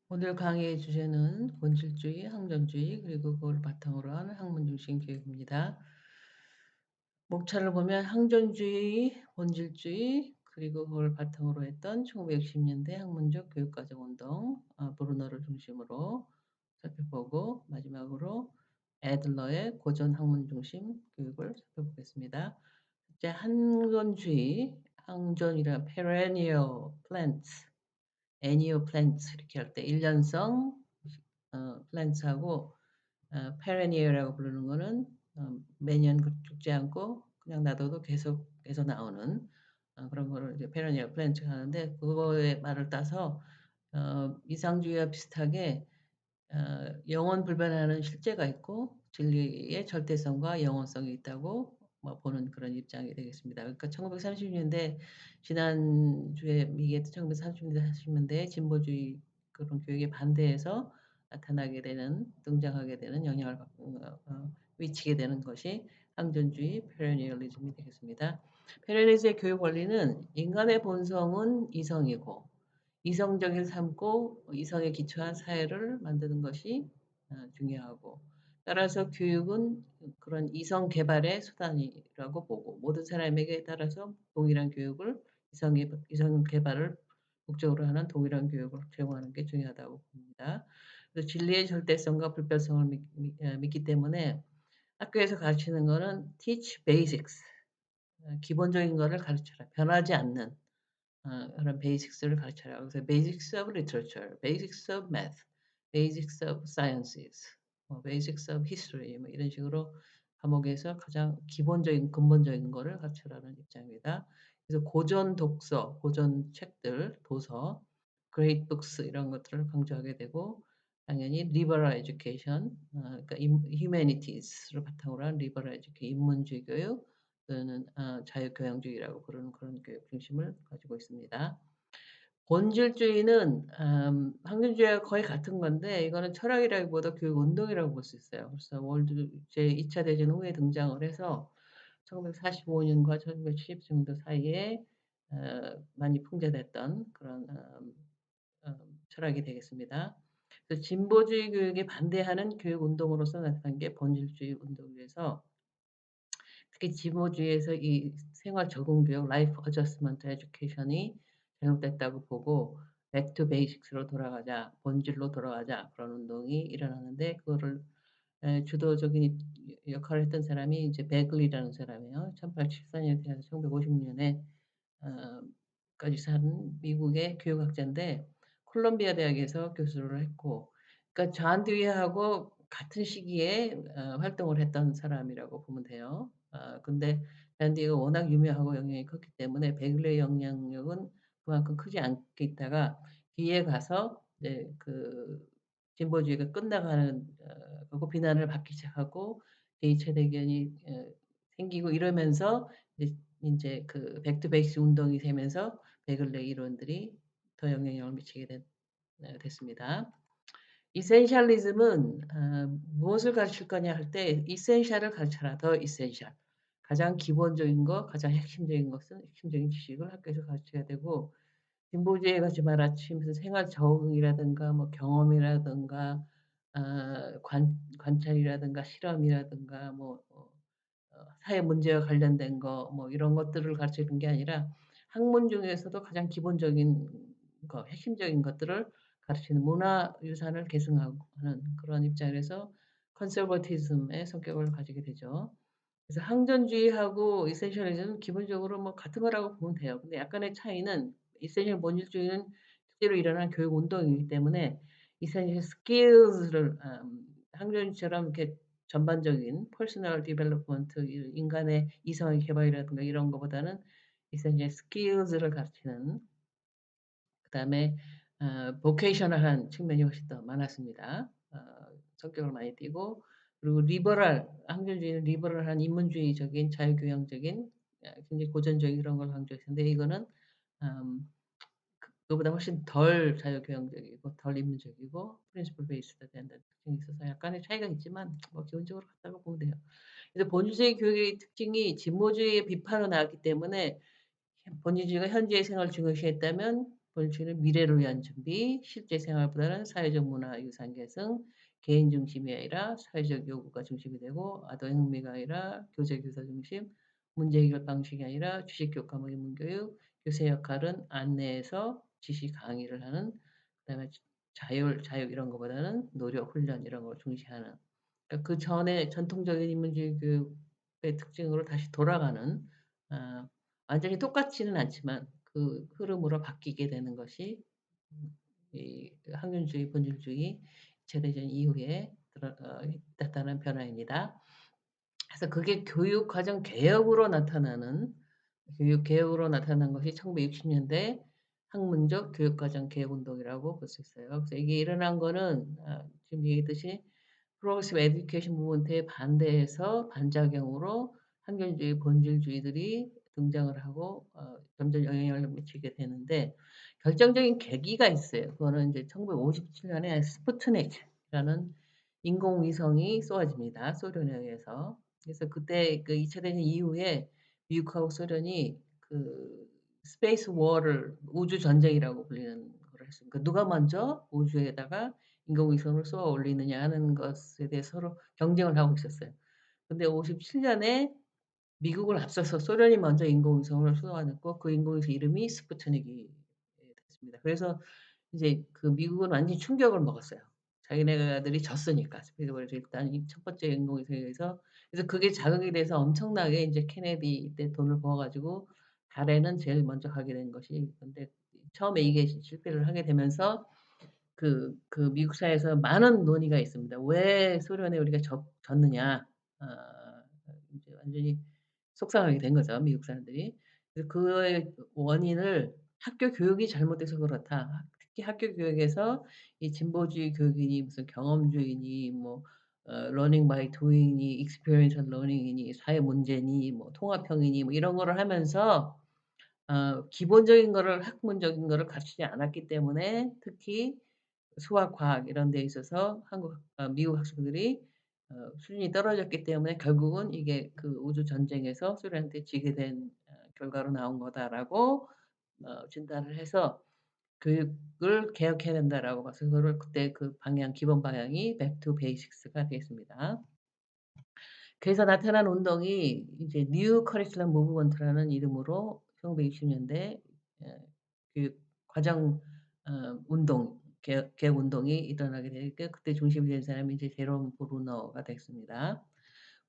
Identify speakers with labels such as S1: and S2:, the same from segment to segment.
S1: 오늘 강의의 주제는 본질주의, 항전주의, 그리고 그걸 바탕으로 한 학문 중심 교육입니다. 목차를 보면 항전주의, 본질주의, 그리고 그걸 바탕으로 했던 1960년대 학문적 교육과정 운동, 브루너를 중심으로 살펴보고 마지막으로 애들러의 고전 학문 중심 교육을 살펴보겠습니다. 이제 항전주의, 항전이라 perennial plants, annual plants 이렇게 할 때 일년성 플랜트하고 perennial이라고 부르는 거는 매년 죽지 않고 그냥 놔둬도 계속 나오는 그런 거를 이제 perennial plant가 하는데 그거의 말을 따서 이상주의와 비슷하게 영원 불변하는 실제가 있고 진리의 절대성과 영원성이 있다고 뭐 보는 그런 입장이 되겠습니다. 그러니까 1930년대 지난주에 얘기했던 1930년대 40년대 진보주의 그런 교육에 반대해서 나타나게 되는 등장하게 되는 영향을 미치게 되는 것이 항전주의 페르니얼리즘이 되겠습니다. 페르니얼리즘의 교육 원리는 인간의 본성은 이성이고 이성적인 삶고 이성에 기초한 사회를 만드는 것이 중요하고 따라서 교육은 그런 이성 개발의 수단이라고 보고 모든 사람에게 따라서 동일한 교육을 이성 개발을 목적으로 하는 동일한 교육을 제공하는 게 중요하다고 봅니다. 그래서 진리의 절대성과 불변성을 믿기 때문에 학교에서 가르치는 거는 teach basics, 기본적인 거를 가르쳐라. 변하지 않는 그런 베이직스를 가르쳐요. 그래서 Basics of Literature, Basics of Math, Basics of Sciences, Basics of History 뭐 이런 식으로 과목에서 가장 기본적인 근본적인 거를 가르쳐라는 입장입니다. 그래서 고전 독서, 고전 책들, 도서, great books 이런 것들을 강조하게 되고 당연히 liberal education, 그러니까 humanities를 바탕으로 한 liberal education, 인문주의 교육, 또는 자유교양주의라고 부르는 그런 교육 중심을 가지고 있습니다. 본질주의는 학문주의와 거의 같은 건데 이거는 철학이라기보다 교육운동이라고 볼 수 있어요. 그래서 월드 제2차 대전 후에 등장을 해서 1945년과 1970 정도 사이에 많이 풍자됐던 그런 철학이 되겠습니다. 그래서 진보주의 교육에 반대하는 교육운동으로서 나타난 게 본질주의 운동에서 특히 진보주의에서 이 생활 적응 교육 (Life Adjustment Education이) 잘못됐다고 보고 "Back to Basics로 돌아가자. 본질로 돌아가자." 그런 운동이 일어나는데 그거를 주도적인 역할을 했던 사람이 이제 베글리라는 사람이에요. 1874년에서 1950년에 어 까지 산 미국의 교육학자인데 콜롬비아 대학에서 교수를 했고 그러니까 존 듀이하고 같은 시기에 활동을 했던 사람이라고 보면 돼요. 근데 존 듀이가 워낙 유명하고 영향이 컸기 때문에 베글리의 영향력은 그만큼 크지 않게 있다가 뒤에 가서 이제 그 진보주의가 끝나가는 그거 비난을 받기 시작하고 제2차 대전이 생기고 이러면서 이제 인제 그 백투 베이스 운동이 되면서 베글레 이론들이 더 영향력을 미치게 됐습니다. 이센셜리즘은 무엇을 가르칠 거냐 할 때 이센셜을 가르쳐라. 더 이센셜. 가장 기본적인 거, 가장 핵심적인 것은 핵심적인 지식을 학교에서 가르쳐야 되고 진보주의에 같이 말하치면서 생활 적응이라든가 뭐 경험이라든가 관찰이라든가 실험이라든가 사회 문제와 관련된 거 뭐 이런 것들을 가르치는 게 아니라 학문 중에서도 가장 기본적인 거 핵심적인 것들을 가르치는 문화유산을 계승하고 하는 그런 입장에서 컨서버티즘의 성격을 가지게 되죠. 그래서 항전주의하고 이센셜리즘은 기본적으로 뭐 같은 거라고 보면 돼요. 근데 약간의 차이는 이센셜 본질주의는 실제로 일어난 교육 운동이기 때문에 이센셜 스킬스를 항전주의처럼 이렇게 전반적인 퍼스널 디벨롭먼트 인간의 이성의 개발이라든가 이런 거보다는 이센셜 스킬스를 가르치는 그다음에 보케이셔널한 측면이 훨씬 더 많았습니다. 성격을 많이 띠고 그리고 리버럴 항전주의는 리버럴한 인문주의적인 자유교양적인 굉장히 고전적인 그런 걸 강조했는데 이거는 음 그거보다 훨씬 덜 자유교양적이고 덜 인문적이고 프린시플 베이스가 된다는 특징이 있어서 약간의 차이가 있지만 뭐 기본적으로 같다고 보면 돼요. 그래서 본주주의 교육의 특징이 진보주의의 비판으로 나왔기 때문에 본주주의가 현재의 생활을 중요시했다면 본질은 미래를 위한 준비, 실제 생활보다는 사회적 문화 유산 계승, 개인 중심이 아니라 사회적 요구가 중심이 되고 아동 행미가 아니라 교재 교사 중심, 문제 해결 방식이 아니라 주식 교과목 인문 교육, 교수의 역할은 안내해서 지시 강의를 하는 그다음에 자율 이런 거보다는 노력, 훈련 이런 걸 중시하는 그러니까 그전에 전통적인 인문주의 교육의 특징으로 다시 돌아가는 아 완전히 똑같지는 않지만 그 흐름으로 바뀌게 되는 것이 이 학년주의, 본질주의 체제전 이후에 나타난 변화입니다. 그래서 그게 교육 과정 개혁으로 나타나는 교육 개혁으로 나타난 것이 1960 년대 학문적 교육과정 개혁 운동이라고 볼 수 있어요. 그래서 이게 일어난 거는 지금 얘기했듯이 프로그레시브 에듀케이션 무브먼트에 반대해서 반작용으로 학년주의, 본질주의들이 등장을 하고 점점 영향을 미치게 되는데 결정적인 계기가 있어요. 그거는 이제 1957 년에 스푸트닉이라는 인공위성이 쏘아집니다, 소련에 의해서. 그래서 그때 그 2차 대전 이후에 미국하고 소련이 그 스페이스 워를 우주 전쟁이라고 불리는 걸 했습니다. 그러니까 누가 먼저 우주에다가 인공위성을 쏘아 올리느냐 하는 것에 대해 서로 경쟁을 하고 있었어요. 근데 57 년에 미국을 앞서서 소련이 먼저 인공위성을 쏘아냈고 그 인공위성 이름이 스푸트닉이 됐습니다. 그래서 이제 그 미국은 완전히 충격을 먹었어요. 자기네들이 졌으니까. 그래서 일단 이 첫 번째 인공위성에 의해서 그래서 그게 자극이 돼서 엄청나게 인제 케네디 때 돈을 모아 가지고 달에는 제일 먼저 가게 된 것이 근데 처음에 이게 실패를 하게 되면서 미국 사회에서 많은 논의가 있습니다. 왜 소련에 우리가 졌느냐. 인제 완전히 속상하게 된 거죠, 미국 사람들이. 그래서 그의 원인을 "학교 교육이 잘못돼서 그렇다." 특히 학교 교육에서 이 진보주의 교육이니 무슨 경험주의니 뭐 러닝 바이 도잉이니 익스피리언셜 러닝이니 사회 문제니 뭐 통합형이니 뭐 이런 거를 하면서 기본적인 거를 학문적인 거를 가르치지 않았기 때문에 특히 수학, 과학 이런 데 있어서 미국 학생들이 수준이 떨어졌기 때문에 결국은 이게 그 우주 전쟁에서 소련한테 지게 된 결과로 나온 거다라고 진단을 해서 '교육을 개혁해야 된다.'라고 봐서 그거를 그때 그 방향 기본 방향이 Back to Basics가 됐습니다. 그래서 나타난 운동이 이제 뉴 커리큘럼 무브먼트라는 이름으로 1960 년대 예 교육 과정 운동 개혁 운동이 일어나게 되니까 그때 중심이 된 사람이 이제 제롬 브루너가 됐습니다.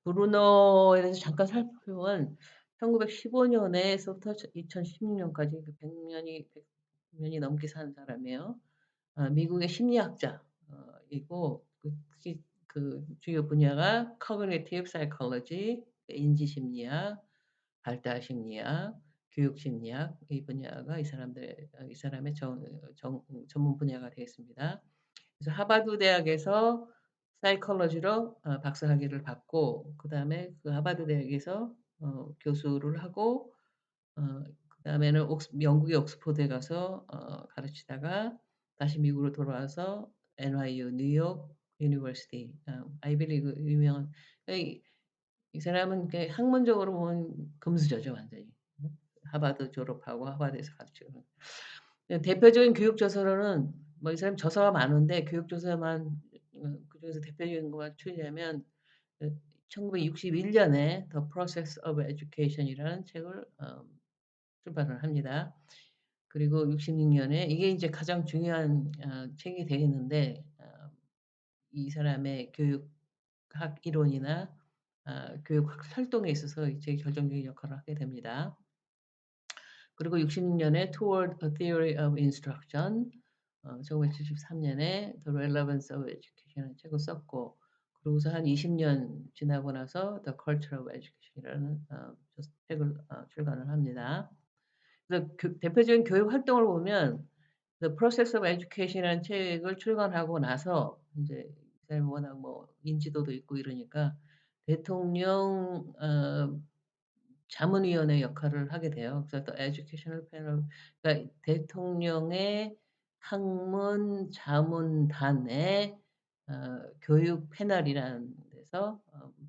S1: 브루너에 대해서 잠깐 살펴보면 1915 년에서부터 2016 년까지 그 100 년이 넘게 산 사람이에요. 미국의 심리학자 이고 특히 그 주요 분야가 Cognitive Psychology 인지 심리학, 발달 심리학, 교육 심리학 이 분야가 이 사람의 전문 분야가 되겠습니다. 그래서 하버드 대학에서 사이콜로지로 박사학위를 받고 그다음에 그 하버드 대학에서 교수를 하고 그다음에는 영국의 옥스포드에 가서 가르치다가 다시 미국으로 돌아와서 NYU 뉴욕 유니버시티 아이비리그 유명한 이 이 사람은 그 학문적으로 보면 금수저죠 완전히. 하버드 졸업하고 하버드에서 가르치고. 대표적인 교육 저서로는 뭐 이 사람 저서가 많은데 교육 저서만 그중에서 대표적인 것만 추리자면 1961 년에 The Process of Education이라는 책을 출판을 합니다. 그리고 66 년에 이게 인제 가장 중요한 책이 되겠는데 이 사람의 교육학 이론이나 교육 활동에 있어서 이 책이 결정적인 역할을 하게 됩니다. 그리고 66 년에 Toward a Theory of Instruction 1973 년에 The Relevance of Education이라는 책을 썼고 그러고서 한 20년 지나고 나서 The Culture of Education이라는 책을 출간을 합니다. 그래서 대표적인 교육 활동을 보면 The Process of Education이라는 책을 출간하고 나서 인제 이 사람이 워낙 뭐 인지도도 있고 이러니까 대통령 자문위원회 역할을 하게 돼요. 그래서 또 Educational Panel 그러니까 대통령의 학문 자문단의 교육 패널이라는 데서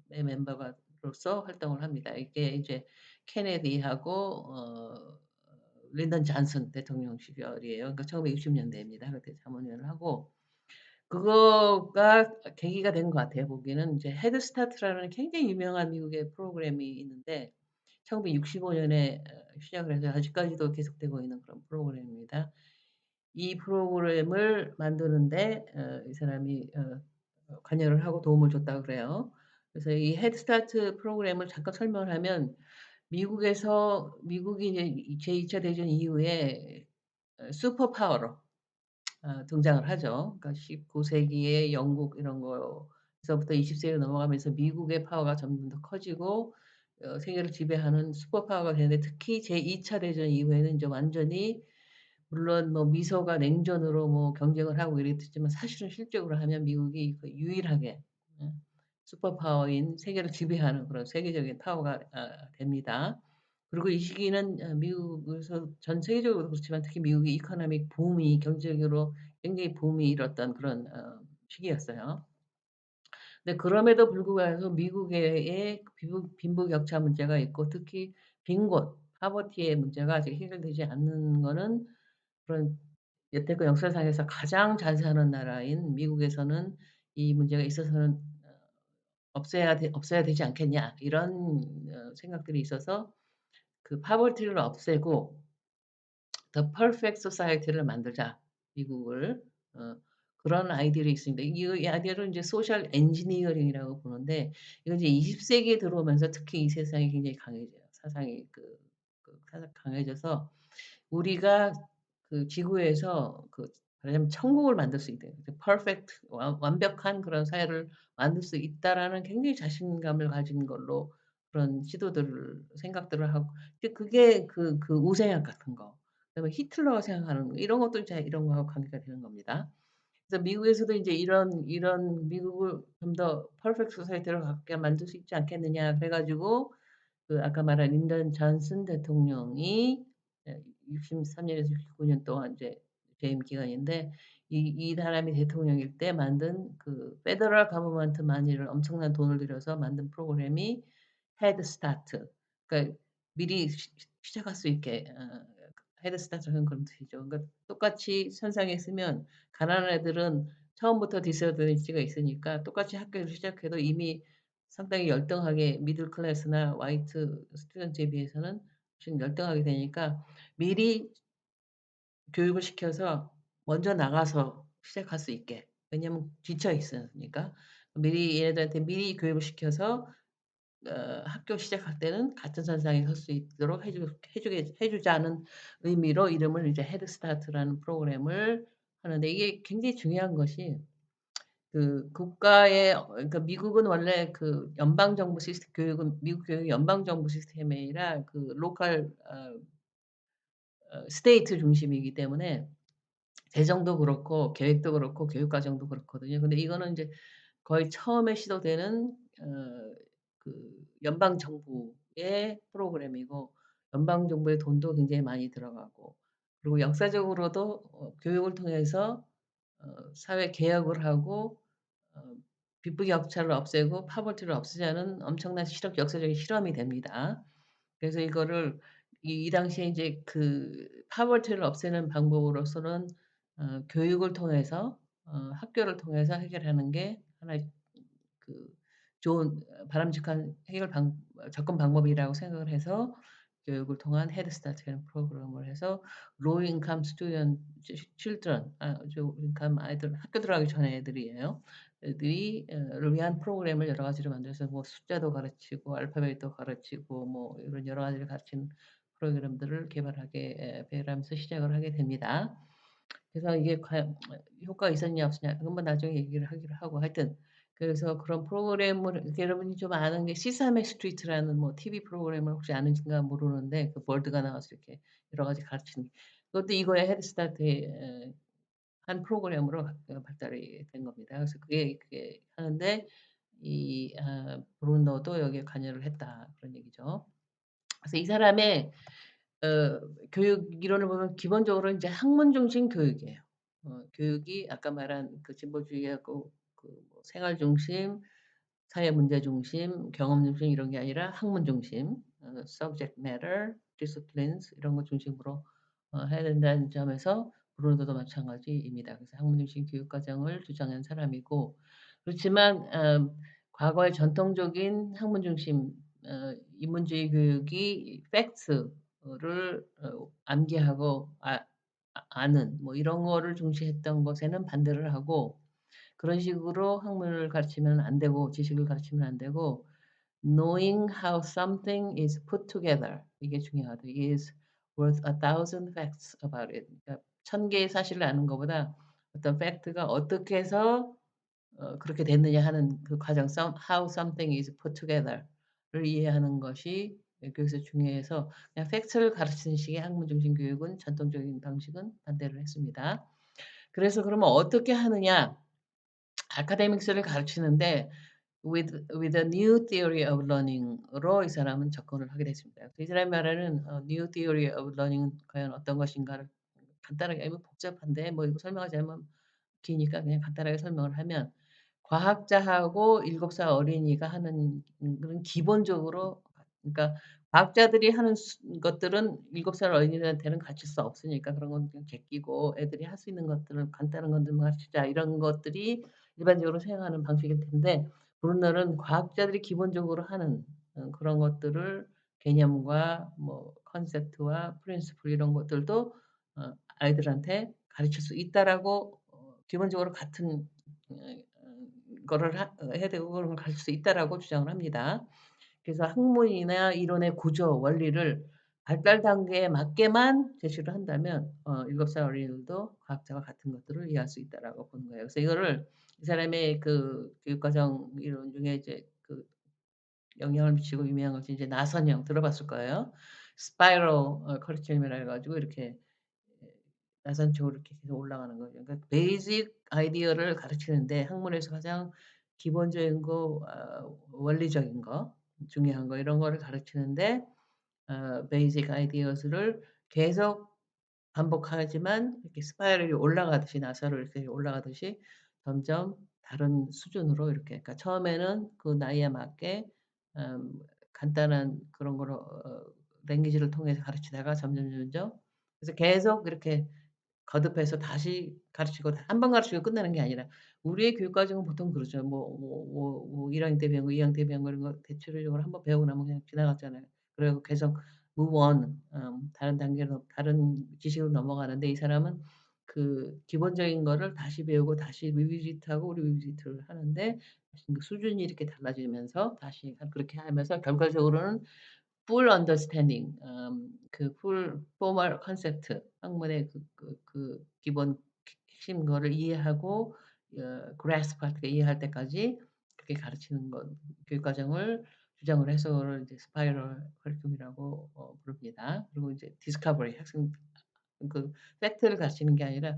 S1: 멤버가 로서 활동을 합니다. 이게 이제 케네디하고 린던 존슨 대통령 시절이에요. 그러니까 1960 년대입니다. 그때 자문위원을 하고 그거가 계기가 된 것 같아요 보기에는. 이제 헤드 스타트라는 굉장히 유명한 미국의 프로그램이 있는데 1965 년에 시작을 해서 아직까지도 계속되고 있는 그런 프로그램입니다. 이 프로그램을 만드는데 이 사람이 관여를 하고 도움을 줬다고 그래요. 그래서 이 헤드 스타트 프로그램을 잠깐 설명을 하면 미국에서 미국이 이제 이 제2 차 대전 이후에 슈퍼 파워로 등장을 하죠. 그러니까 19 세기에 영국 이런 거에서부터 20 세기로 넘어가면서 미국의 파워가 점점 더 커지고 세계를 지배하는 슈퍼 파워가 되는데 특히 제2 차 대전 이후에는 인제 완전히 물론 뭐 미소가 냉전으로 뭐 경쟁을 하고 이랬지만 사실은 실적으로 하면 미국이 그 유일하게 예 슈퍼 파워인 세계를 지배하는 그런 세계적인 파워가 됩니다. 그리고 이 시기는 미국에서 전 세계적으로 그렇지만 특히 미국의 이코노믹 붐이 경제적으로 굉장히 붐이 일었던 그런 시기였어요. 근데 그럼에도 불구하고 미국의 빈부격차 문제가 있고 특히 빈곤, 파버티의 문제가 아직 해결되지 않는 거는 그런 여태껏 역사상에서 가장 잘 사는 나라인 미국에서는 이 문제가 있어서는 없어야 되지 않겠냐 이런 생각들이 있어서 그 파버티를 없애고 The Perfect Society를 만들자 미국을. 어 그런 아이디어이 있습니다. 이 아이디어를 인제 소셜 엔지니어링이라고 부르는데 이건 이제 20 세기에 들어오면서 특히 이 세상이 굉장히 강해져요. 사상이 사상 강해져서 우리가 그 지구에서 말하자면 천국을 만들 수 있다. 그 퍼펙트 완벽한 그런 사회를 만들 수 있다라는 굉장히 자신감을 가진 걸로 그런 시도들을 생각들을 하고 이제 그게 우생학 같은 거 그다음에 히틀러가 생각하는 거 이런 것도 이제 이런 거하고 관계가 되는 겁니다. 그래서 미국에서도 인제 이런 미국을 좀 더 퍼펙트 소사이어티로 갖게 만들 수 있지 않겠느냐 그래 가지고 아까 말한 린던 존슨 대통령이 63 년에서 69년 동안 이제 재임 기간인데 이 사람이 대통령일 때 만든 페더럴 거버먼트 만이를 엄청난 돈을 들여서 만든 프로그램이 헤드 스타트 그러니까 미리 시작할 수 있게 헤드 스타트는 그런 뜻이죠. 그러니까 똑같이 선상에 서면 가난한 애들은 처음부터 디스어드밴티지가 있으니까 똑같이 학교를 시작해도 이미 상당히 열등하게 미들 클래스나 화이트 스튜던트에 비해서는 훨씬 열등하게 되니까 미리 교육을 시켜서 먼저 나가서 시작할 수 있게. 왜냐하면 지쳐 있으니까. 미리 얘네들한테 미리 교육을 시켜서 학교 시작할 때는 같은 선상에 설 수 있도록 해 주자는 의미로 이름을 이제 헤드 스타트라는 프로그램을 하는데 이게 굉장히 중요한 것이 국가의 그러니까 미국은 원래 연방 정부 시스템 교육은 미국 교육이 연방 정부 시스템이 아니라 로컬 스테이트 중심이기 때문에 재정도 그렇고 계획도 그렇고 교육 과정도 그렇거든요. 근데 이거는 인제 거의 처음에 시도되는 연방 정부의 프로그램이고 연방 정부의 돈도 굉장히 많이 들어가고 그리고 역사적으로도 교육을 통해서 사회 개혁을 하고 어 빈부격차를 없애고 파버티를 없애자는 엄청난 역사적인 실험이 됩니다. 그래서 이거를 이 당시에 인제 파버티를 없애는 방법으로서는 교육을 통해서 학교를 통해서 해결하는 게 하나의 그 좋은 바람직한 해결 방 접근 방법이라고 생각을 해서 교육을 통한 헤드 스타트라는 프로그램을 해서 low income student children low income 아이들 학교 들어가기 전에 애들이에요. 애들이 를 위한 프로그램을 여러 가지를 만들어서 뭐 숫자도 가르치고 알파벳도 가르치고 뭐 이런 여러 가지를 가르치는 프로그램들을 개발하면서 시작을 하게 됩니다. 그래서 이게 과연 효과가 있었냐 없었냐 그건 뭐 나중에 얘기를 하기로 하고 하여튼 그래서 그런 프로그램을 이렇게 여러분이 좀 아는 게 시사메 스트리트라는 뭐 TV 프로그램을 혹시 아는지가 모르는데 벌드가 나와서 이렇게 여러 가지 가르치는 그것도 이거의 헤드스타트의 한 프로그램으로 발달이 된 겁니다. 그래서 그게 하는데 브룬노도 여기에 관여를 했다 그런 얘기죠. 그래서 이 사람의 교육 이론을 보면 기본적으로 인제 학문 중심 교육이에요. 교육이 아까 말한 진보주의하고 뭐 생활 중심, 사회 문제 중심, 경험 중심 이런 게 아니라 학문 중심 subject matter, disciplines 이런 거 중심으로 해야 된다는 점에서 브루노도 마찬가지입니다. 그래서 학문 중심 교육 과정을 주장한 사람이고 그렇지만 과거의 전통적인 학문 중심 인문주의 교육이 팩트를 암기하고 아는 뭐 이런 거를 중시했던 것에는 반대를 하고 그런 식으로 학문을 가르치면 안 되고 지식을 가르치면 안 되고 knowing how something is put together 이게 중요하다. is worth a thousand facts about it. 그러니까 천 개의 사실을 아는 것보다 어떤 팩트가 어떻게 해서 그렇게 됐느냐 하는 그 과정 how something is put together를 이해하는 것이 교육에서 중요해서 그냥 팩트를 가르치는 식의 학문 중심 교육은 전통적인 방식은 반대를 했습니다. 그래서 그러면 어떻게 하느냐? 아카데믹스를 가르치는데 with a new theory of learning으로 이 사람은 접근을 하게 됐습니다. 그래서 이 사람이 말하는 new theory of learning은 과연 어떤 것인가를 간단하게 이거 복잡한데 뭐 이거 설명하자면 기니까 그냥 간단하게 설명을 하면 과학자하고 7살 어린이가 하는 그런 기본적으로 그러니까 과학자들이 하는 것들은 7살 어린이들한테는 가르칠 수 없으니까 그런 건 그냥 제끼고 애들이 할 수 있는 것들을 간단한 것들만 가르치자 이런 것들이 일반적으로 생각하는 방식일 텐데 브룬너는 과학자들이 기본적으로 하는 그런 것들을 개념과 뭐 컨셉트와 프린시플 이런 것들도 아이들한테 가르칠 수 있다라고 기본적으로 같은 어 거를 해야 되고 그런 걸 가르칠 수 있다라고 주장을 합니다. 그래서 학문이나 이론의 구조, 원리를 발달 단계에 맞게만 제시를 한다면 7살 어린이들도 과학자와 같은 것들을 이해할 수 있다라고 보는 거예요. 그래서 이거를 이 사람의 그 교육과정 이론 중에 이제 그 영향을 미치고 유명한 것이 이제 나선형 들어봤을 거예요. 스파이럴 커리큘럼이라 해 가지고 이렇게 예 나선쪽으로 이렇게 계속 올라가는 거죠. 그러니까 베이직 아이디어를 가르치는데 학문에서 가장 기본적인 거 원리적인 거 중요한 거 이런 거를 가르치는데 베이직 아이디어스를 계속 반복하지만 이렇게 스파이럴이 올라가듯이 나사로 이렇게 올라가듯이 점점 다른 수준으로 이렇게 그러니까 처음에는 그 나이에 맞게 간단한 그런 거를 랭귀지를 통해서 가르치다가 점점점점 그래서 계속 이렇게 거듭해서 다시 가르치고 한 번 가르치고 끝나는 게 아니라 우리의 교육 과정은 보통 그러죠. 1 학년 때 배운 거 2 학년 때 배운 거 이런 거 대체적으로 한 번 배우고 나면 그냥 지나갔잖아요. 그리고 계속 move on 다른 단계로 다른 지식으로 넘어가는데 이 사람은 그 기본적인 거를 다시 배우고 다시 리비짓하고 리비짓을 하는데 그 수준이 이렇게 달라지면서 다시 그렇게 하면서 결과적으로는 full understanding 그 full formal concept 학문의 기본 핵심 거를 이해하고 grasp 할 때 이해할 때까지 그렇게 가르치는 것 교육 과정을 주장을 해서 그걸 이제 스파이럴 커리큘럼이라고 부릅니다. 그리고 이제 디스커버리 학생 그 팩트를 가르치는 게 아니라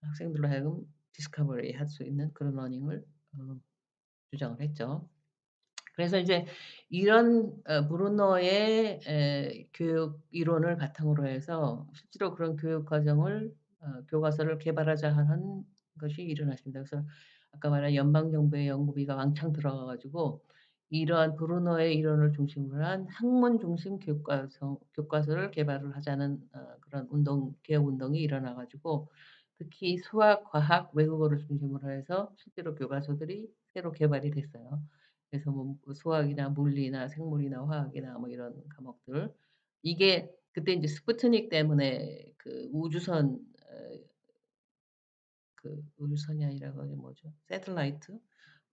S1: 학생들로 하여금 디스커버리 할 수 있는 그런 러닝을 어 주장을 했죠. 그래서 이제 이런 브루너의 교육 이론을 바탕으로 해서 실제로 그런 교육 과정을 교과서를 개발하자 하는 것이 일어났습니다. 그래서 아까 말한 연방 정부의 연구비가 왕창 들어가 가지고 이러한 브루너의 이론을 중심으로 한 학문 중심 교과서를 개발을 하자는 그런 운동 개혁 운동이 일어나 가지고 특히 수학, 과학, 외국어를 중심으로 해서 실제로 교과서들이 새로 개발이 됐어요. 그래서 뭐 수학이나 물리나 생물이나 화학이나 뭐 이런 과목들. 이게 그때 인제 스푸트닉 때문에 그 우주선 그 우주선이 아니라 그게 뭐죠? 새틀라이트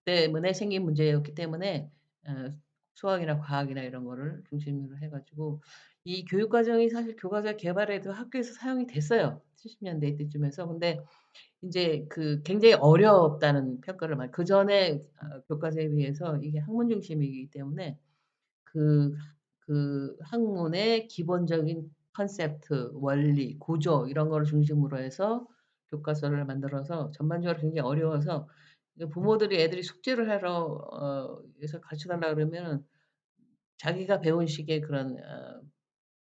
S1: 때문에 생긴 문제였기 때문에 어 수학이나 과학이나 이런 거를 중심으로 해 가지고 이 교육 과정이 사실 교과서 개발에도 학교에서 사용이 됐어요. 70 년대 이때쯤에서. 근데 인제 그 굉장히 어렵다는 평가를 많이 그전에 교과서에 비해서 이게 학문 중심이기 때문에 그 학문의 기본적인 컨셉트, 원리, 구조 이런 거를 중심으로 해서 교과서를 만들어서 전반적으로 굉장히 어려워서 이게 부모들이 애들이 숙제를 하러 해서 가르쳐 달라 그러면은 자기가 배운 식의 그런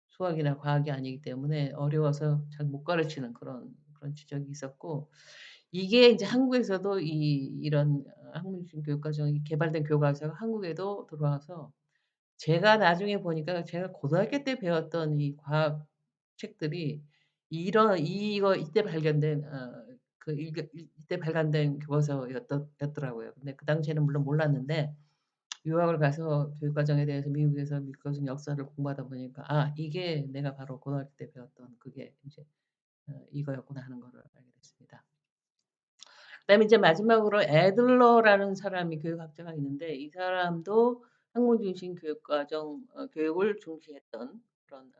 S1: 수학이나 과학이 아니기 때문에 어려워서 잘 못 가르치는 그런 지적이 있었고 이게 인제 한국에서도 이런 학문 중심 교육 과정이 개발된 교과서가 한국에도 들어와서 제가 나중에 보니까 제가 고등학교 때 배웠던 이 과학 책들이 이런 이거 이때 발견된 이때 발간된 교과서였더라고요. 근데 그 당시에는 물론 몰랐는데 유학을 가서 교육 과정에 대해서 미국에서 미국 역사를 공부하다 보니까 '아 이게 내가 바로 고등학교 때 배웠던 그게 인제 이거였구나.' 하는 거를 알게 됐습니다. 그다음에 이제 마지막으로 애들러라는 사람이 교육학자가 있는데 이 사람도 학문 중심 교육 과정 교육을 중시했던 그런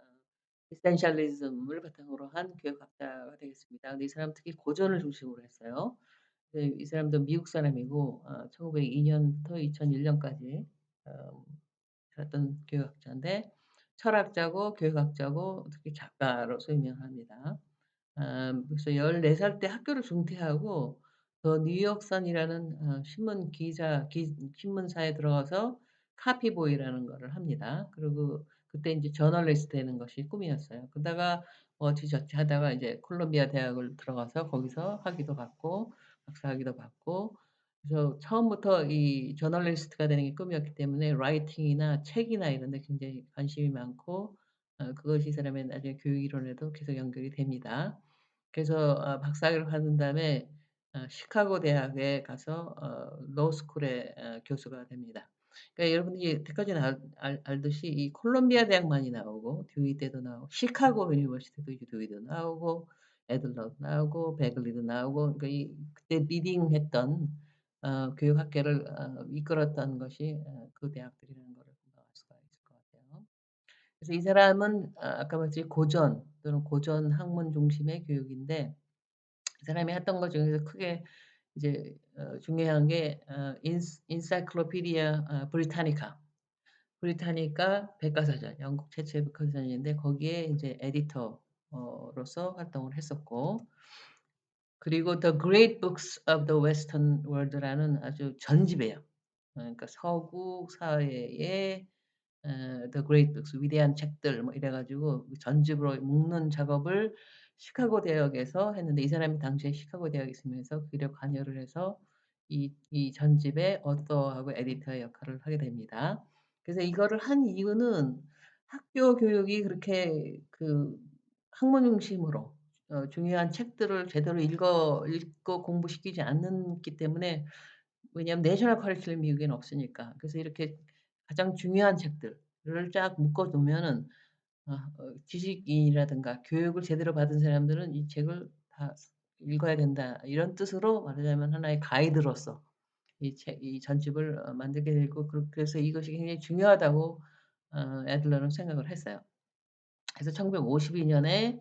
S1: essentialism을 바탕으로 한 교육학자가 되겠습니다. 근데 이 사람은 특히 고전을 중심으로 했어요. 네, 이 사람도 미국 사람이고 1902 년부터 2001 년까지 어 살았던 교육학자인데 철학자고 교육학자고 특히 작가로서 유명합니다. 그래서 14살 때 학교를 중퇴하고 더 뉴욕선이라는 신문 기자 기 신문사에 들어가서 카피보이라는 거를 합니다. 그리고 그때 인제 저널리스트 되는 것이 꿈이었어요. 그러다가 어찌저찌 하다가 이제 콜롬비아 대학을 들어가서 거기서 학위도 받고 박사학위도 받고 그래서 처음부터 이 저널리스트가 되는 게 꿈이었기 때문에 라이팅이나 책이나 이런 데 굉장히 관심이 많고 그것이 이 사람의 나중에 교육 이론에도 계속 연결이 됩니다. 그래서 박사학위를 받은 다음에 시카고 대학에 가서 로우 스쿨의 교수가 됩니다. 그러니까 여러분들이 여태까지 알듯이 이 콜롬비아 대학만이 나오고 듀이대도 나오고 시카고 유니버시티도 듀이도 나오고 애들러도 나오고 베글리도 나오고 그러니까 이 그때 리딩했던 교육 학계를 이끌었던 것이 그 대학들이라는 거를 알 수가 있을 것 같아요. 그래서 이 사람은 아까 말했듯이 고전 또는 고전 학문 중심의 교육인데 이 사람이 했던 것 중에서 크게 이제 중요한 게 인사이클로피디아 브리타니카. 브리타니카 백과사전, 영국 최초의 백과사전인데 거기에 인제 에디터 로서 활동을 했었고 그리고 The Great Books of the Western World라는 아주 전집이에요. 그러니까 서구 사회의 The Great Books 위대한 책들 뭐 이래 가지고 그 전집으로 묶는 작업을 시카고 대학에서 했는데 이 사람이 당시에 시카고 대학에 있으면서 그에 관여를 해서 이 전집의 어떠하고 에디터의 역할을 하게 됩니다. 그래서 이거를 한 이유는 학교 교육이 그렇게 학문 중심으로 중요한 책들을 제대로 읽고 공부시키지 않기 때문에 왜냐하면 내셔널 커리큘럼 미국에는 없으니까. 그래서 이렇게 가장 중요한 책들을 쫙 묶어 두면은 지식인이라든가 교육을 제대로 받은 사람들은 '이 책을 다 읽어야 된다.' 이런 뜻으로 말하자면 하나의 가이드로서 이 전집을 만들게 되고 그래서 이것이 굉장히 중요하다고 애들러는 생각을 했어요. 그래서 1952 년에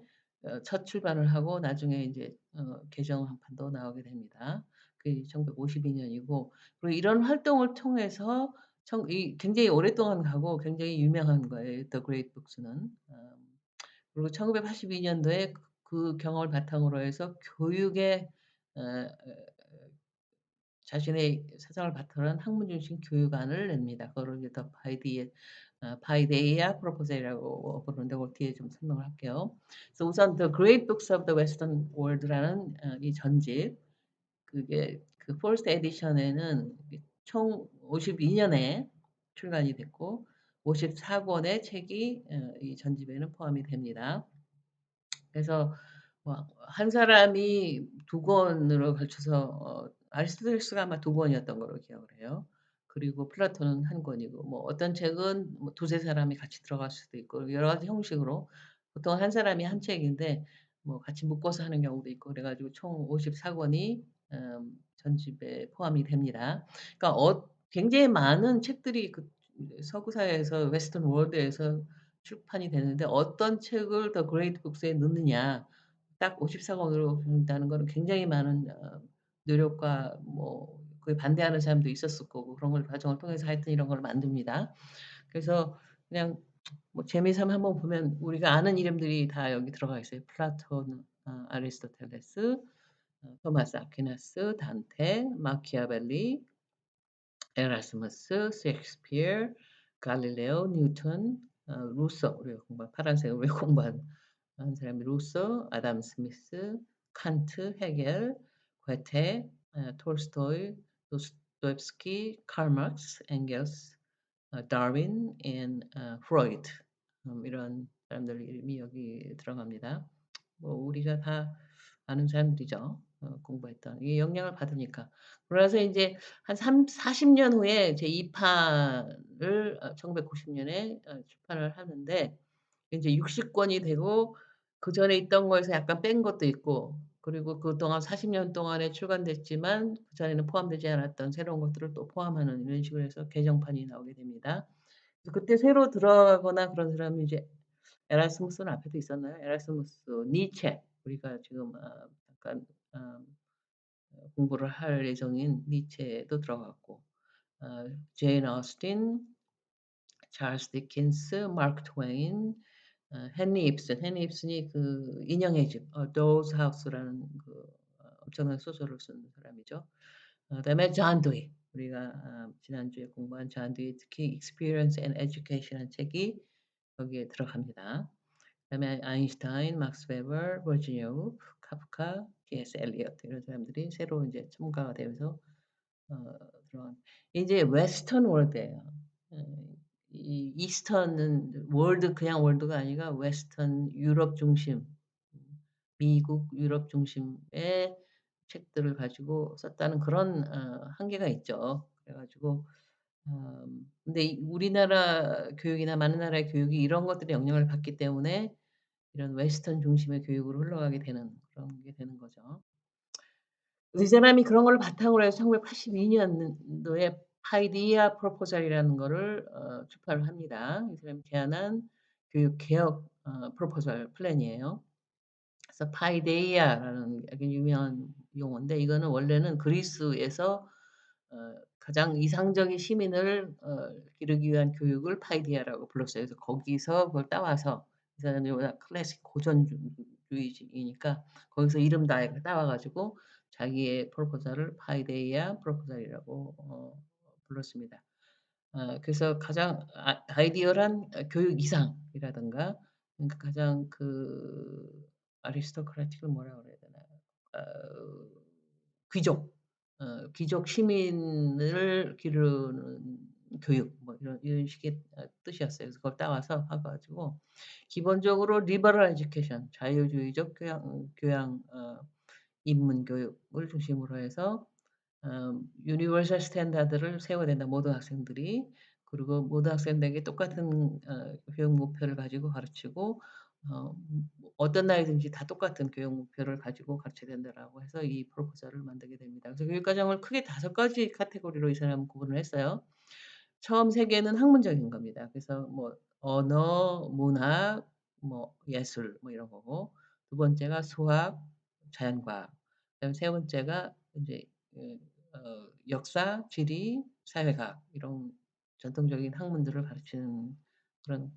S1: 첫 출간을 하고 나중에 인제 개정판도 나오게 됩니다. 그게 1952 년이고 그리고 이런 활동을 통해서 굉장히 오랫동안 가고 굉장히 유명한 거예요, The Great Books는. 그리고 1982 년도에 그 경험을 바탕으로 해서 교육의 어 어 자신의 사상을 바탕으로 한 학문 중심 교육안을 냅니다. 그거를 이제 더 파이데이아 프로포젤이라고 부르는데 그걸 뒤에 좀 설명을 할게요. 그래서 우선 The Great Books of the Western World라는 이 전집 그게 그 퍼스트 에디션에는 총 52 년에 출간이 됐고 54 권의 책이 이 전집에는 포함이 됩니다. 그래서 뭐 한 사람이 두 권으로 걸쳐서 아리스토텔레스가 아마 두 권이었던 걸로 기억을 해요. 그리고 플라톤은 한 권이고 뭐 어떤 책은 뭐 두세 사람이 같이 들어갈 수도 있고 여러 가지 형식으로 보통 한 사람이 한 책인데 뭐 같이 묶어서 하는 경우도 있고 그래 가지고 총 54 권이 전집에 포함이 됩니다. 그러니까 굉장히 많은 책들이 서구 사회에서 웨스턴 월드에서 출판이 되는데 어떤 책을 더 그레이트 북스에 넣느냐 딱 54 권으로 본다는 거는 굉장히 많은 노력과 뭐 그에 반대하는 사람도 있었을 거고 그런 걸 과정을 통해서 하여튼 이런 걸 만듭니다. 그래서 그냥 뭐 재미삼아 한번 보면 우리가 아는 이름들이 다 여기 들어가 있어요. 플라톤, 아리스토텔레스, 토마스 아퀴나스, 단테, 마키아벨리, 에라스무스, 셰익스피어, 갈릴레오, 뉴턴, 루소 우리가 파란색으로 우리가 공부한 사람이 루소, 아담 스미스, 칸트, 헤겔, 괴테, 톨스토이, 도스토옙스키, 칼 막스, 엥겔스, 다윈 프로이트 이런 사람들 이름이 여기 들어갑니다. 뭐 우리가 다 아는 사람들이죠. 공부했던. 이게 영향을 받으니까. 그래서 인제 한 40년 후에 제 2 판을 1990 년에 출판을 하는데 인제 60 권이 되고 그전에 있던 거에서 약간 뺀 것도 있고 그리고 그동안 40년 동안에 출간됐지만 그전에는 포함되지 않았던 새로운 것들을 또 포함하는 이런 식으로 해서 개정판이 나오게 됩니다. 그래서 그때 새로 들어가거나 그런 사람이 이제 에라스무스는 앞에도 있었나요? 에라스무스, 니체 우리가 지금 잠깐 어 공부를 할 예정인 니체도 들어갔고 제인 오스틴, 찰스 디킨스, 마크 트웨인, 헨리 입슨. 헨리 입슨이 그 인형의 집 도우즈 하우스라는 그 엄청난 소설을 쓴 사람이죠. 그다음에 존 두이. 우리가 지난주에 공부한 존 두이 특히 Experience and Education이라는 책이 거기에 들어갑니다. 그다음에 아인슈타인, 막스 웨버, 버지니아 우프, 카프카, T.S. 엘리엇 이런 사람들이 새로 인제 첨가가 되면서 어 들어간 이제 웨스턴 월드예요. 예. 이 이스턴은 월드 그냥 월드가 아니라 웨스턴 유럽 중심 미국, 유럽 중심의 책들을 가지고 썼다는 그런 한계가 있죠. 그래 가지고 근데 이 우리나라 교육이나 많은 나라의 교육이 이런 것들에 영향을 받기 때문에 이런 웨스턴 중심의 교육으로 흘러가게 되는 그런 게 되는 거죠. 이 사람이 그런 걸 바탕으로 해서 1982 년도에 파이디아 프로포절이라는 거를 출판을 합니다. 이 사람이 제안한 교육 개혁 프로포절 플랜이에요. 그래서 파이데이아라는 아주 유명한 용어인데 이거는 원래는 그리스에서 가장 이상적인 시민을 기르기 위한 교육을 파이디아라고 불렀어요. 그래서 거기서 그걸 따와서 이 사람이 워낙 클래식 고전주의이니까 거기서 이름 다 따와 가지고 자기의 프로포절을 파이데이아 프로포절이라고 불렀습니다. 그래서 가장 아이디얼한 교육 이상이라든가 그러니까 가장 그 아리스토크라틱을 뭐라 그래야 되나. 어 귀족 귀족 시민을 기르는 교육 뭐 이런 식의 뜻이었어요. 그래서 그걸 따와서 해 가지고 기본적으로 리버럴 에듀케이션 자유주의적 교양 인문 교육을 중심으로 해서 유니버설 스탠다드를 세워야 된다 모든 학생들이. 그리고 모든 학생들에게 똑같은 교육 목표를 가지고 가르치고 어떤 나이든지 다 똑같은 교육 목표를 가지고 가르쳐야 된다라고 해서 이 프로포절을 만들게 됩니다. 그래서 교육 과정을 크게 5가지 카테고리로 이 사람은 구분을 했어요. 처음 3 개는 학문적인 겁니다. 그래서 뭐 언어, 문학, 뭐 예술 뭐 이런 거고 두 번째가 수학, 자연과학 그다음에 세 번째가 인제 그 역사, 지리, 사회과학 이런 전통적인 학문들을 가르치는 그런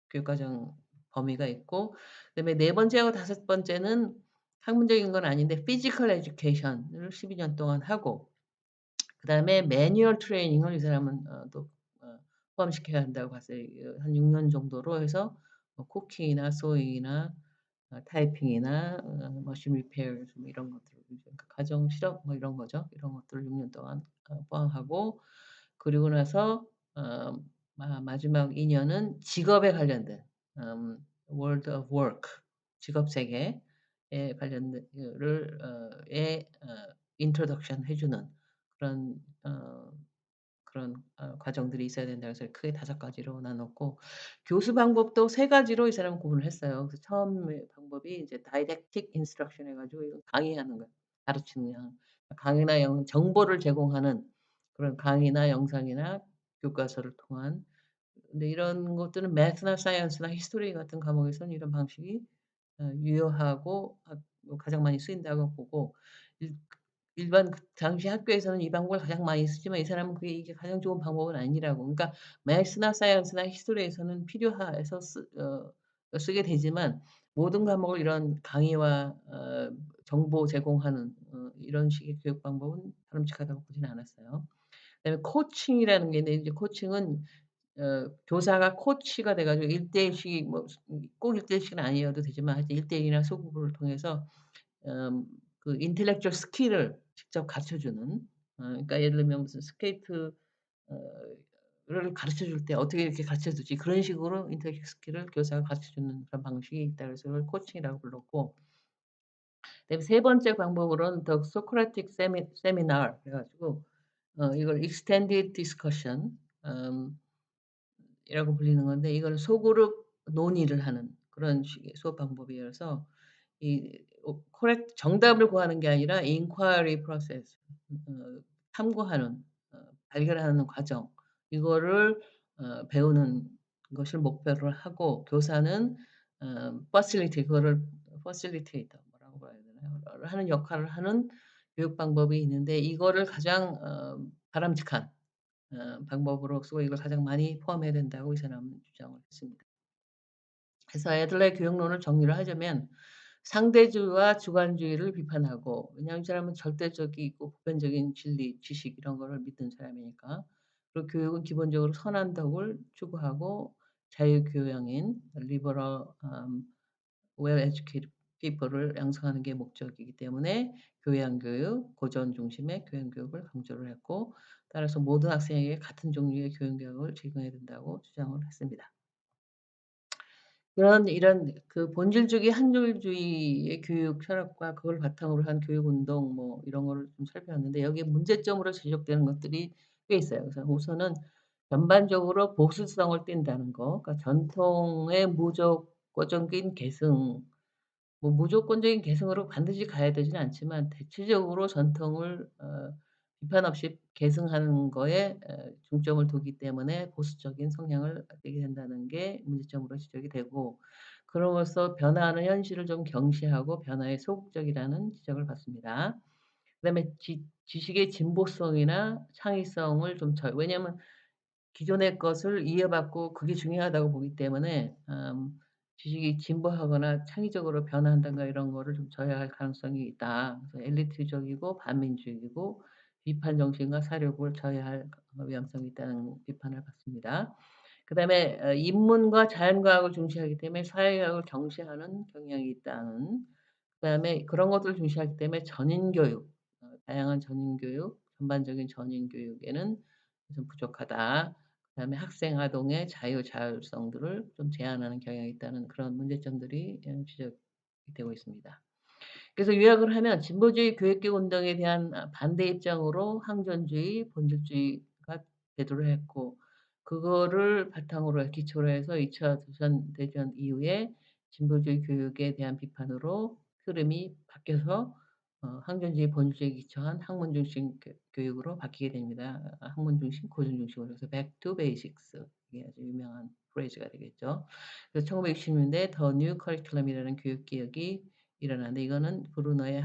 S1: 교육과정 범위가 있고 그다음에 네 번째하고 다섯 번째는 학문적인 건 아닌데 피지컬 에듀케이션을 12년 동안 하고 그다음에 매뉴얼 트레이닝을 이 사람은 또 포함시켜야 한다고 봤어요. 한 6년 정도로 해서 뭐 쿠킹이나 소잉이나 타이핑이나 머신 리페어스 뭐 이런 것들 그러니까 가정 실험 뭐 이런 거죠. 이런 것들을 6년 동안 포함하고 그리고 나서 어 마지막 2 년은 직업에 관련된 월드 오브 워크 직업 세계에 관련된 를 인트로덕션 해 주는 그런 과정들이 있어야 된다 그래서 크게 5가지로 나눴고 교수 방법도 3가지로 이 사람은 구분을 했어요. 그래서 처음에 방법이 이제 다이렉틱 인스트럭션 해 가지고 이거 강의하는 거 가르치는 강의나 정보를 제공하는 그런 강의나 영상이나 교과서를 통한 근데 이런 것들은 매스나 사이언스나 히스토리 같은 과목에서는 이런 방식이 유효하고 가장 많이 쓰인다고 보고 일 일반 그 당시 학교에서는 이 방법을 가장 많이 쓰지만 이 사람은 그게 이게 가장 좋은 방법은 아니라고. 그러니까 매스나 사이언스나 히스토리에서는 필요해서 쓰게 되지만 모든 과목을 이런 강의와 정보 제공하는 이런 식의 교육 방법은 바람직하다고 보지는 않았어요. 그다음에 코칭이라는 게 있는데 이제 코칭은 교사가 코치가 돼 가지고 1대1씩 뭐 꼭 1대1 씩은 아니어도 되지만 하여튼 1대1 이나 소그룹을 통해서 그 intellectual 스킬을 직접 가르쳐 주는 그러니까 예를 들면 무슨 스케이트 어 를 가르쳐 줄 때 어떻게 이렇게 가르쳐 주지 그런 식으로 인터랙티브 스킬을 교사가 가르쳐 주는 그런 방식이 있다 그래서 그걸 코칭이라고 불렀고 그다음에 세 번째 방법으로는 The Socratic Seminar 그래 가지고 이걸 Extended Discussion 이라고 불리는 건데 이거는 소그룹 논의를 하는 그런 식의 수업 방법이어서 이 코렉트 정답을 구하는 게 아니라 inquiry process 탐구하는 발견하는 과정 이거를 배우는 것을 목표로 하고 교사는 facilitate 그거를 facilitator 뭐라고 해야 되나요? 하는 역할을 하는 교육 방법이 있는데 이거를 가장 바람직한 방법으로 쓰고 이걸 가장 많이 포함해야 된다고 이 사람은 주장을 했습니다. 그래서 애들의 교육론을 정리를 하자면 상대주의와 주관주의를 비판하고 왜냐하면 이 사람은 절대적이고 보편적인 진리, 지식 이런 거를 믿는 사람이니까. 그리고 교육은 기본적으로 선한 덕을 추구하고 자유교양인 liberal well educated people을 양성하는 게 목적이기 때문에 교양 교육, 고전 중심의 교양 교육을 강조를 했고 따라서 모든 학생에게 같은 종류의 교양 교육을 제공해야 된다고 주장을 했습니다. 이런 그 본질주의 한줄주의의 교육 철학과 그걸 바탕으로 한 교육 운동 뭐 이런 거를 좀 살펴봤는데 여기에 문제점으로 지적되는 것들이 꽤 있어요. 그래서 우선은 전반적으로 보수성을 띈다는 거. 그러니까 전통의 무조건적인 계승 뭐 무조건적인 계승으로 반드시 가야 되지는 않지만 대체적으로 전통을 비판 없이 계승하는 거에 중점을 두기 때문에 보수적인 성향을 띠게 된다는 게 문제점으로 지적이 되고 그럼으로써 변화하는 현실을 좀 경시하고 변화에 소극적이라는 지적을 받습니다. 그다음에 지식의 진보성이나 창의성을 좀 왜냐하면 기존의 것을 이어받고 그게 중요하다고 보기 때문에 지식이 진보하거나 창의적으로 변화한다든가 이런 거를 좀 저해할 가능성이 있다. 그래서 엘리트적이고 반민주의이고 비판 정신과 사료를 저해할 위험성이 있다는 비판을 받습니다. 그다음에 인문과 자연과학을 중시하기 때문에 사회과학을 경시하는 경향이 있다는 그다음에 그런 것들을 중시하기 때문에 전인교육, 다양한 전인교육, 전반적인 전인교육에는 좀 부족하다. 그다음에 학생 아동의 자율성들을 좀 제한하는 경향이 있다는 그런 문제점들이 지적이 되고 있습니다. 그래서 요약을 하면 진보주의 교육계 운동에 대한 반대 입장으로 항전주의, 본질주의가 대두를 했고 그거를 바탕으로 기초로 해서 2차 대전 이후에 진보주의 교육에 대한 비판으로 흐름이 바뀌어서 항전주의, 본질주의에 기초한 학문 중심 교육으로 바뀌게 됩니다. 학문 중심, 고전 중심으로 해서 back to basics 이게 아주 유명한 프레이즈가 되겠죠. 그래서 1960년대 더 뉴 커리큘럼이라는 교육 개혁이 일어나는데 이거는 브루너의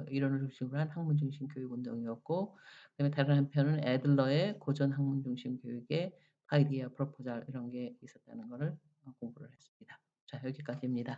S1: 이론을 중심으로 한 학문 중심 교육 운동이었고 그다음에 다른 한편은 애들러의 고전 학문 중심 교육의 아이디어 프로포잘 이런 게 있었다는 거를 공부를 했습니다. 자 여기까지입니다.